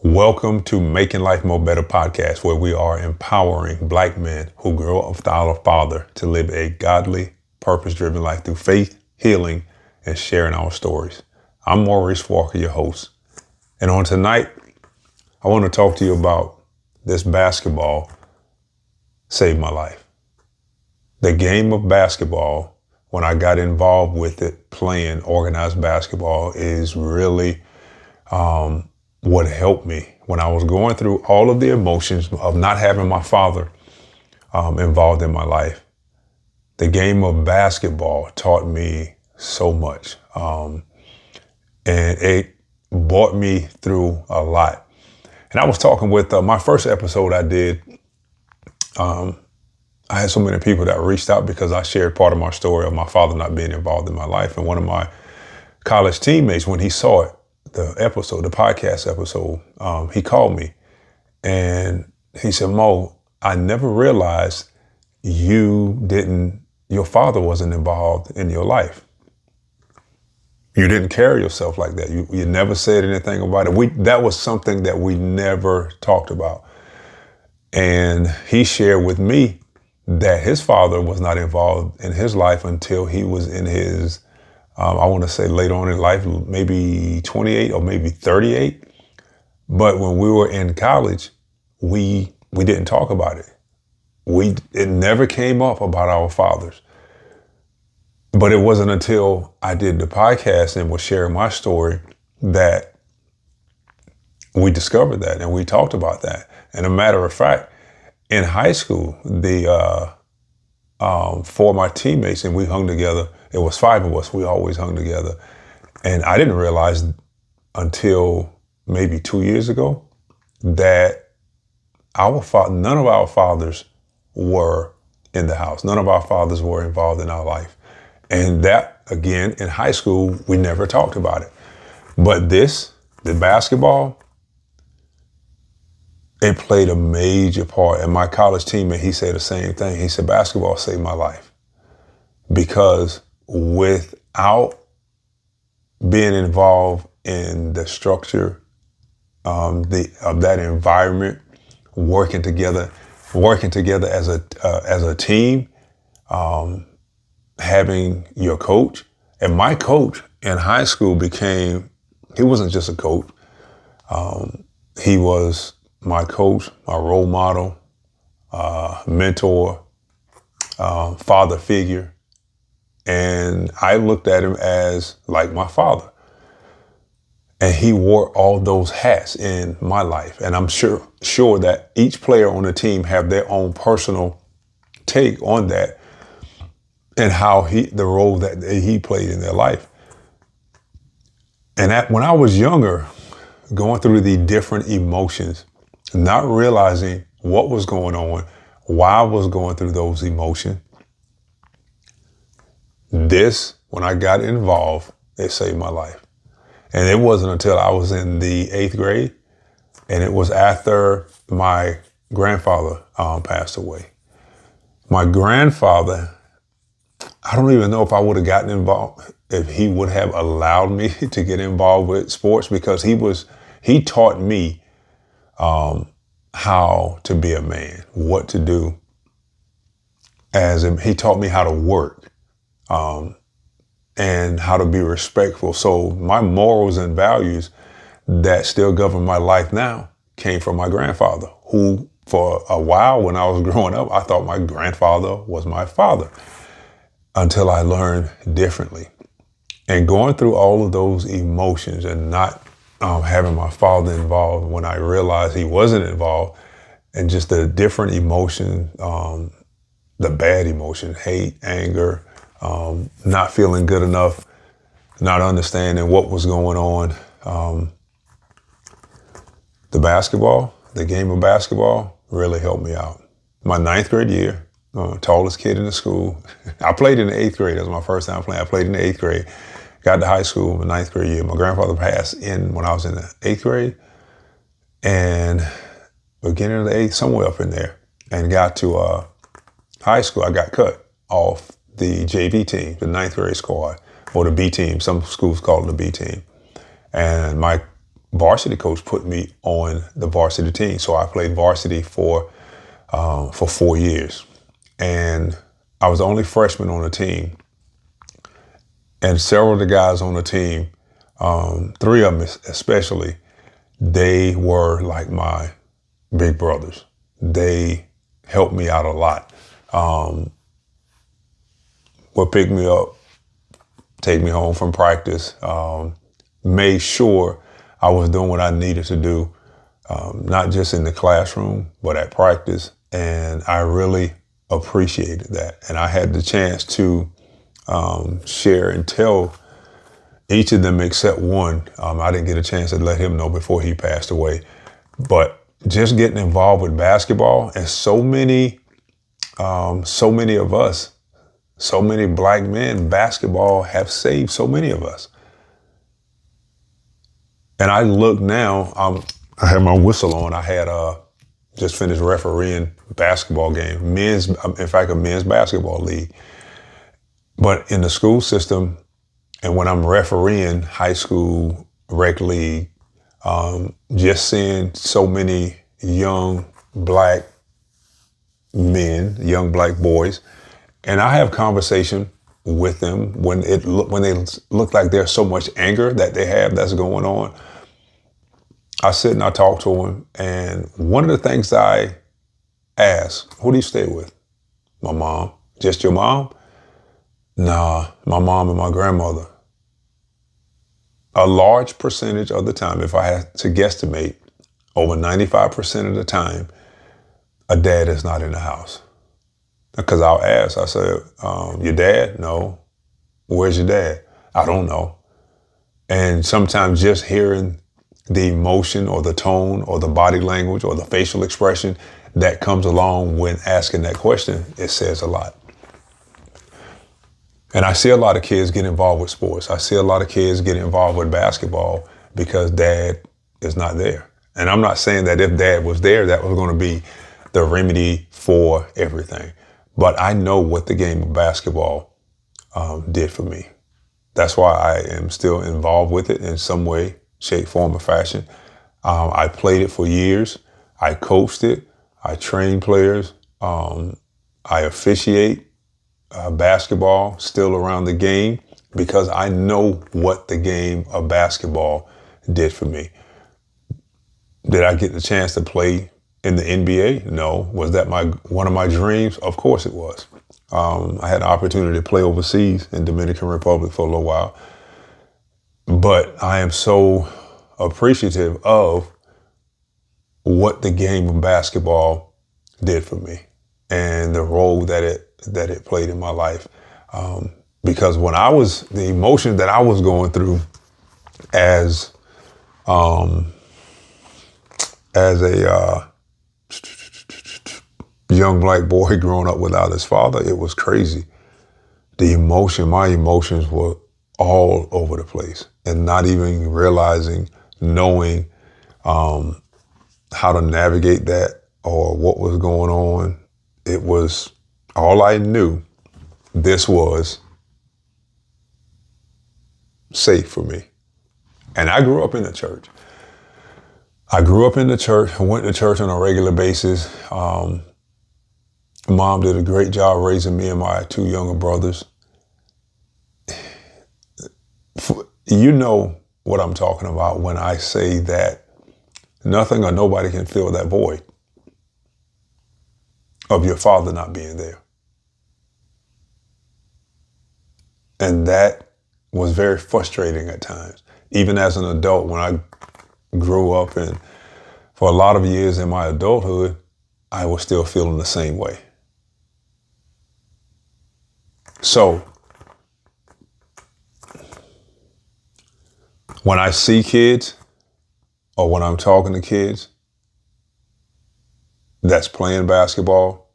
Welcome to Making Life More Better podcast, where we are empowering Black men who grow up without a father to live a godly, purpose-driven life through faith, healing, and sharing our stories. I'm Maurice Walker, your host. And on tonight, I want to talk to you about this basketball saved my life. The game of basketball, when I got involved with it, playing organized basketball, is really what helped me when I was going through all of the emotions of not having my father involved in my life. The game of basketball taught me so much, and it brought me through a lot. And I was talking with my first episode I did. I had so many people that reached out because I shared part of my story of my father not being involved in my life. And one of my college teammates, when he saw it, the podcast episode, he called me and he said, "Mo, I never realized your father wasn't involved in your life. You didn't carry yourself like that. You never said anything about it." That was something that we never talked about. And he shared with me that his father was not involved in his life until he was in his I want to say later on in life, maybe 28 or maybe 38. But when we were in college, we didn't talk about it. It never came up about our fathers. But it wasn't until I did the podcast and was sharing my story that we discovered that and we talked about that. And a matter of fact, in high school, four of my teammates and we hung together. It was five of us. We always hung together. And I didn't realize until maybe 2 years ago that none of our fathers were in the house. None of our fathers were involved in our life. And that, again, in high school, we never talked about it. But the basketball, it played a major part. And my college teammate, he said the same thing. He said, basketball saved my life. Because without being involved in the structure of that environment, working together as a team, having your coach. And my coach in high school he wasn't just a coach. He was my coach, my role model, mentor, father figure. And I looked at him as like my father. And he wore all those hats in my life. And I'm sure that each player on the team have their own personal take on that and how the role that he played in their life. And when I was younger, going through the different emotions, not realizing what was going on, why I was going through those emotions, when I got involved, it saved my life. And it wasn't until I was in the 8th grade, and it was after my grandfather passed away. My grandfather, I don't even know if I would have gotten involved, if he would have allowed me to get involved with sports, because he taught me how to be a man, what to do. He taught me how to work. And how to be respectful. So my morals and values that still govern my life now came from my grandfather, who for a while when I was growing up, I thought my grandfather was my father until I learned differently. And going through all of those emotions and not having my father involved when I realized he wasn't involved, and just the different emotions, the bad emotion, hate, anger, not feeling good enough, not understanding what was going on. The game of basketball really helped me out. My 9th grade year, tallest kid in the school. I played in the 8th grade. That was my first time playing. I played in the 8th grade. Got to high school in my 9th grade year. My grandfather passed when I was in the 8th grade. And beginning of the 8th, somewhere up in there. And got to high school, I got cut off the JV team, the 9th grade squad, or the B team. Some schools call it the B team. And my varsity coach put me on the varsity team. So I played varsity for 4 years. And I was the only freshman on the team. And several of the guys on the team, three of them especially, they were like my big brothers. They helped me out a lot. Would pick me up, take me home from practice, made sure I was doing what I needed to do, not just in the classroom, but at practice. And I really appreciated that. And I had the chance to share and tell each of them except one. I didn't get a chance to let him know before he passed away. But just getting involved with basketball, and so many of us, so many black men, basketball have saved so many of us. And I look now, I have my whistle on. I had just finished refereeing basketball game, a men's basketball league. But in the school system, and when I'm refereeing high school rec league, just seeing so many young black men, young black boys, and I have conversation with them when they look like there's so much anger that they have that's going on. I sit and I talk to them, and one of the things I ask, who do you stay with? My mom. Just your mom? Nah, my mom and my grandmother. A large percentage of the time, if I had to guesstimate, over 95% of the time, a dad is not in the house. Because I'll ask, I said, your dad? No. Where's your dad? I don't know. And sometimes just hearing the emotion or the tone or the body language or the facial expression that comes along when asking that question, it says a lot. And I see a lot of kids get involved with sports. I see a lot of kids get involved with basketball because dad is not there. And I'm not saying that if dad was there, that was going to be the remedy for everything. But I know what the game of basketball did for me. That's why I am still involved with it in some way, shape, form, or fashion. I played it for years. I coached it. I trained players. I officiate basketball still around the game because I know what the game of basketball did for me. Did I get the chance to play in the NBA? No. Was that one of my dreams? Of course it was. I had the opportunity to play overseas in Dominican Republic for a little while. But I am so appreciative of what the game of basketball did for me and the role that it played in my life. Because when the emotion that I was going through as a young black boy growing up without his father, it was crazy. My emotions were all over the place and not even realizing, knowing how to navigate that or what was going on. It was all I knew. This was safe for me. And I grew up in the church. I went to church on a regular basis. Mom did a great job raising me and my two younger brothers. You know what I'm talking about when I say that nothing or nobody can fill that void of your father not being there. And that was very frustrating at times. Even as an adult, when I grew up and for a lot of years in my adulthood, I was still feeling the same way. So when I see kids or when I'm talking to kids that's playing basketball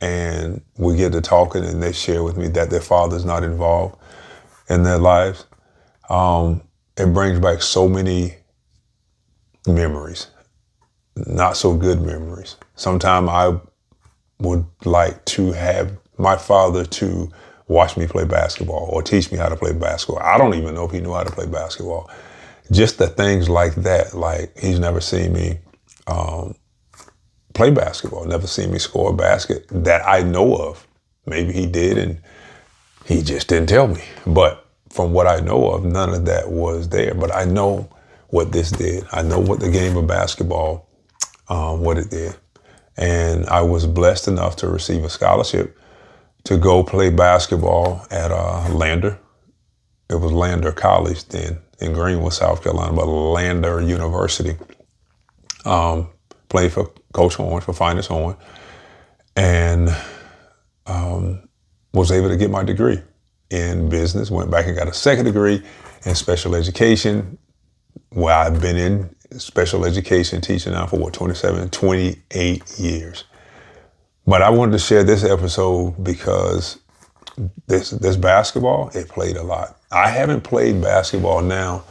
and we get to talking and they share with me that their father's not involved in their lives, it brings back so many memories, not so good memories. Sometimes I would like to have my father to watch me play basketball or teach me how to play basketball. I don't even know if he knew how to play basketball. just the things like that. Like he's never seen me play basketball, never seen me score a basket that I know of. Maybe he did and he just didn't tell me. But from what I know of, none of that was there. But I know what this did. I know what the game of basketball, what it did. And I was blessed enough to receive a scholarship to go play basketball at Lander. It was Lander College then in Greenwood, South Carolina, but Lander University. Played for Coach Horn, for Finest Horn, and was able to get my degree in business. Went back and got a second degree in special education, where I've been in special education teaching now for 28 years. But I wanted to share this episode because this basketball, it played a lot. I haven't played basketball now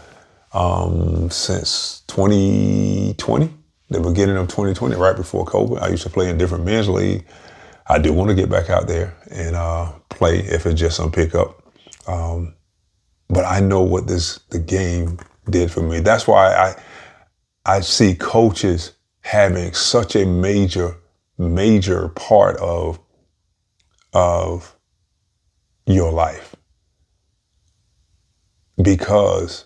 since 2020, the beginning of 2020, right before COVID. I used to play in different men's league. I do want to get back out there and play if it's just some pickup. But I know what the game did for me. That's why I see coaches having such a major part of your life, because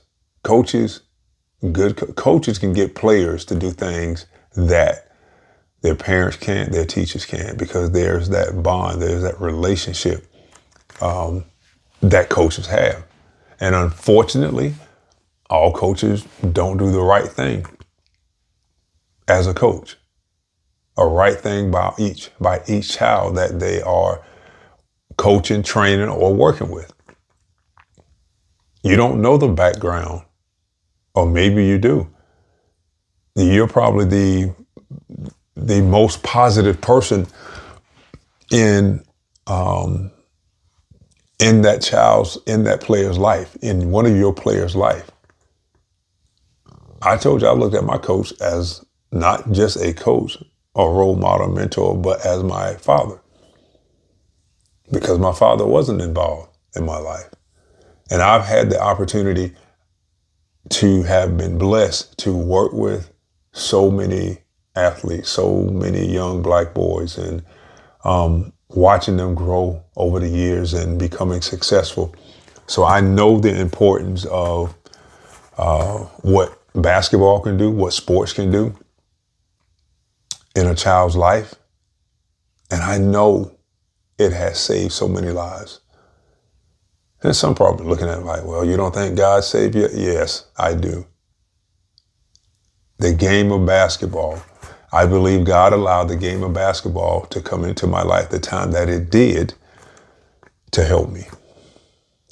good coaches can get players to do things that their parents can't, their teachers can't, because there's that bond, there's that relationship that coaches have. And unfortunately, all coaches don't do the right thing as a coach. A right thing by each child that they are coaching, training, or working with. You don't know the background, or maybe you do. You're probably the most positive person in that player's life, in one of your players' life. I told you I looked at my coach as not just a coach or role model, mentor, but as my father, because my father wasn't involved in my life. And I've had the opportunity to have been blessed to work with so many athletes, so many young Black boys, and watching them grow over the years and becoming successful. So I know the importance of what basketball can do, what sports can do in a child's life. And I know it has saved so many lives. And some probably looking at it like, well, you don't think God saved you? Yes, I do. The game of basketball, I believe God allowed the game of basketball to come into my life the time that it did to help me.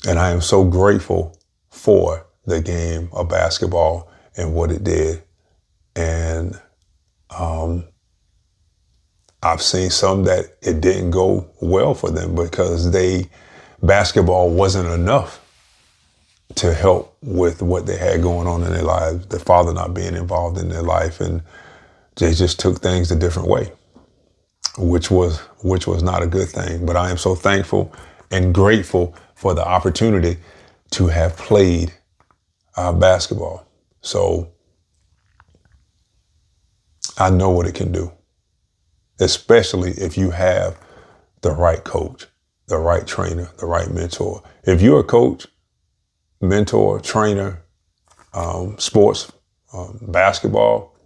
And I am so grateful for the game of basketball and what it did. And I've seen some that it didn't go well for them because basketball wasn't enough to help with what they had going on in their lives, the father not being involved in their life, and they just took things a different way, which was not a good thing. But I am so thankful and grateful for the opportunity to have played basketball. So I know what it can do, especially if you have the right coach, the right trainer, the right mentor. If you're a coach, mentor, trainer, sports, basketball,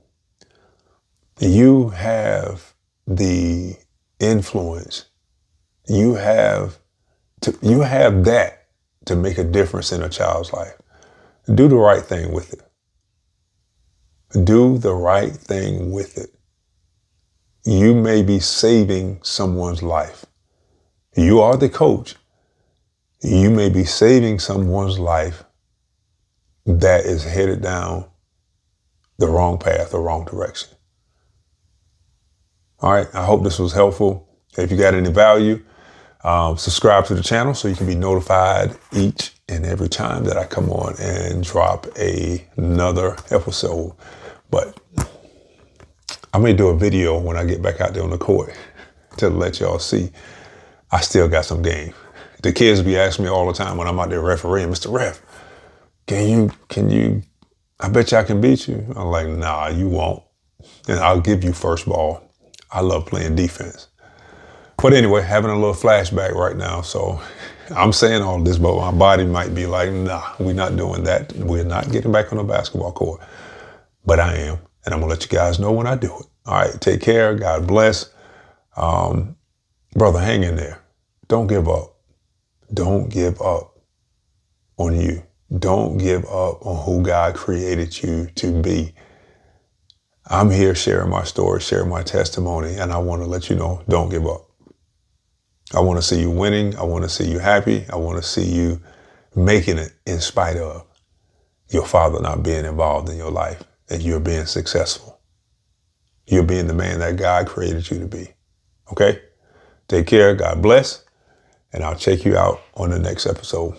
you have the influence. You have that to make a difference in a child's life. Do the right thing with it. Do the right thing with it. You may be saving someone's life. You are the coach. You may be saving someone's life that is headed down the wrong path, the wrong direction. All right, I hope this was helpful. If you got any value, subscribe to the channel so you can be notified each and every time that I come on and drop another episode. But I may do a video when I get back out there on the court to let y'all see I still got some game. The kids be asking me all the time when I'm out there refereeing, Mr. Ref, can you I bet you I can beat you. I'm like, nah, you won't. And I'll give you first ball. I love playing defense. But anyway, having a little flashback right now. So I'm saying all this, but my body might be like, nah, we're not doing that. We're not getting back on the basketball court. But I am. And I'm going to let you guys know when I do it. All right. Take care. God bless. Brother, hang in there. Don't give up. Don't give up on you. Don't give up on who God created you to be. I'm here sharing my story, sharing my testimony, and I want to let you know, don't give up. I want to see you winning. I want to see you happy. I want to see you making it in spite of your father not being involved in your life, and you're being successful. You're being the man that God created you to be. Okay? Take care. God bless. And I'll check you out on the next episode.